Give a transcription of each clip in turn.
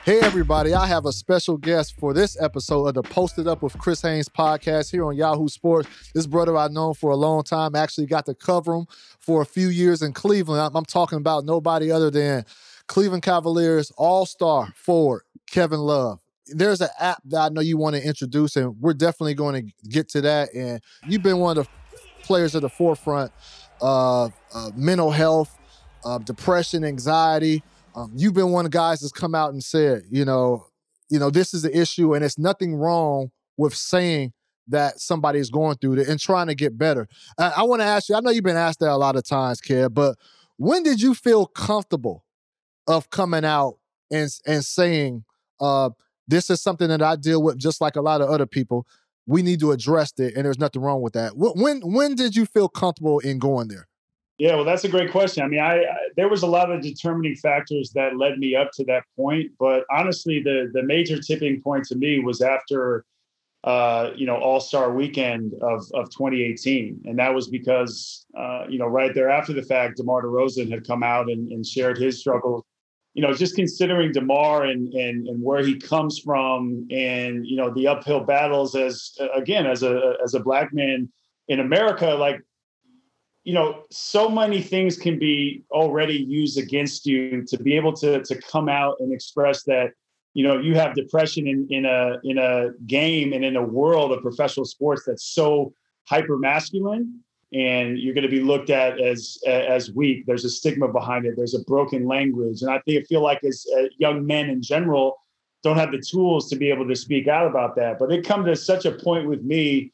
Hey, everybody, I have a special guest for this episode of the Posted Up with Chris Haynes podcast here on Yahoo Sports. This brother I've known for a long time. Actually got to cover him for a few years in Cleveland. I'm talking about nobody other than Cleveland Cavaliers all-star forward Kevin Love. There's an app that I know you want to introduce, and we're definitely going to get to that. And you've been one of the players at the forefront of mental health, depression, anxiety. You've been one of the guys that's come out and said, this is an issue, and it's nothing wrong with saying that somebody is going through it and trying to get better. I want to ask you, I know you've been asked that a lot of times, Kev, but when did you feel comfortable of coming out and saying, this is something that I deal with just like a lot of other people. We need to address it, and there's nothing wrong with that. When did you feel comfortable in going there? Yeah, well, that's a great question. I mean, there was a lot of determining factors that led me up to that point. But honestly, the major tipping point to me was after, All-Star Weekend of 2018. And that was because, right there after the fact, DeMar DeRozan had come out and shared his struggle. Just considering DeMar and where he comes from and, the uphill battles as a Black man in America, like, so many things can be already used against you to be able to come out and express that, you have depression in a game and in a world of professional sports that's so hyper masculine, and you're going to be looked at as weak. There's a stigma behind it. There's a broken language. And I feel like as young men in general don't have the tools to be able to speak out about that. But it come to such a point with me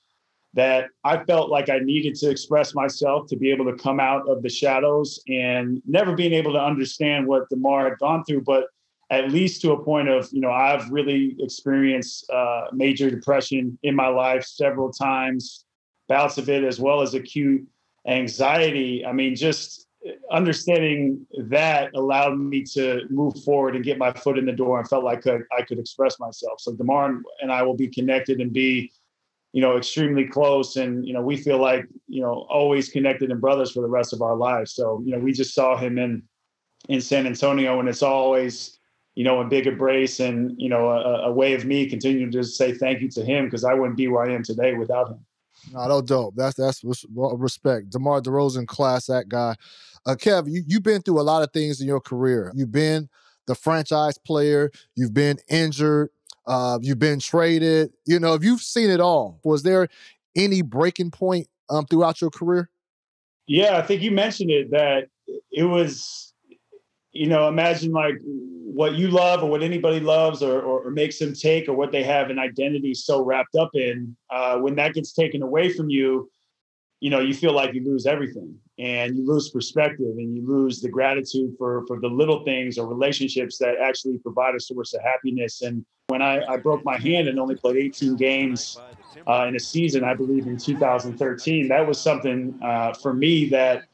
that I felt like I needed to express myself to be able to come out of the shadows, and never being able to understand what DeMar had gone through, but at least to a point of, I've really experienced major depression in my life several times, bouts of it, as well as acute anxiety. I mean, just understanding that allowed me to move forward and get my foot in the door, and felt like I could express myself. So DeMar and I will be connected and be extremely close. And, we feel like, always connected and brothers for the rest of our lives. So, we just saw him in San Antonio, and it's always, a big embrace and, a way of me continuing to just say thank you to him, because I wouldn't be where I am today without him. No, dope. That's respect. DeMar DeRozan, class act guy. Kev, you've been through a lot of things in your career. You've been the franchise player. You've been injured. You've been traded. You've seen it all. Was there any breaking point throughout your career? Yeah, I think you mentioned it, that it was, imagine like what you love or what anybody loves or makes them take, or what they have an identity so wrapped up in. When that gets taken away from you, you feel like you lose everything, and you lose perspective, and you lose the gratitude for the little things or relationships that actually provide a source of happiness. And when I broke my hand and only played 18 games in a season, I believe in 2013, that was something for me that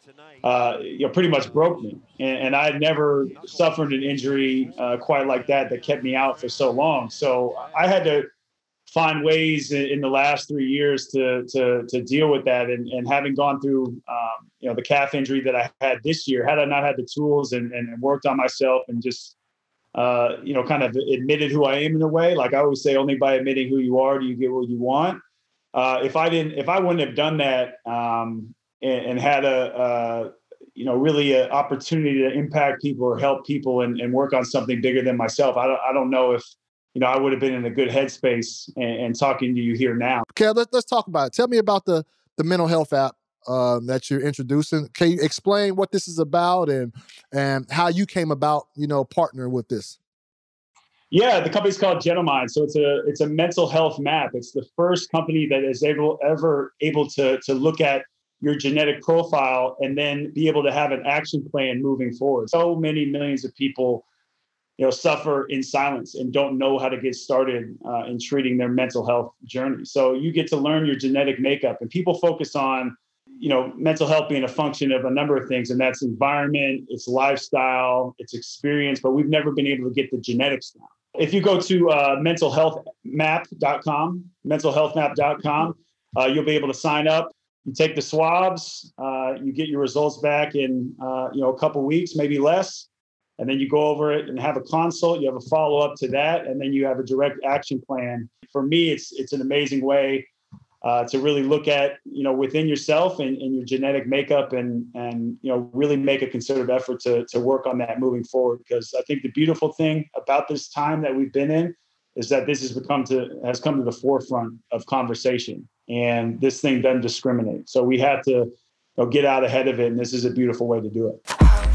pretty much broke me. And I had never suffered an injury quite like that kept me out for so long. So I had to find ways in the last 3 years to deal with that. And having gone through, the calf injury that I had this year, had I not had the tools and worked on myself and just, kind of admitted who I am in a way, like I always say, only by admitting who you are do you get what you want. If I wouldn't have done that and had really an opportunity to impact people or help people and work on something bigger than myself, I don't know if, I would have been in a good headspace and talking to you here now. Okay, let's talk about it. Tell me about the mental health app that you're introducing. Can you explain what this is about and how you came about, partnering with this? Yeah, the company's called Genomind. So it's a mental health map. It's the first company that is ever able to look at your genetic profile and then be able to have an action plan moving forward. So many millions of people suffer in silence and don't know how to get started in treating their mental health journey. So you get to learn your genetic makeup, and people focus on, mental health being a function of a number of things, and that's environment, it's lifestyle, it's experience, but we've never been able to get the genetics down. If you go to mentalhealthmap.com, you'll be able to sign up. You take the swabs, you get your results back in, a couple weeks, maybe less. and then you go over it and have a consult. You have a follow-up to that, and then you have a direct action plan. For me, it's an amazing way to really look at, within yourself and your genetic makeup and really make a concerted effort to work on that moving forward. Because I think the beautiful thing about this time that we've been in is that this has come to the forefront of conversation, and this thing doesn't discriminate. So we have to get out ahead of it, and this is a beautiful way to do it.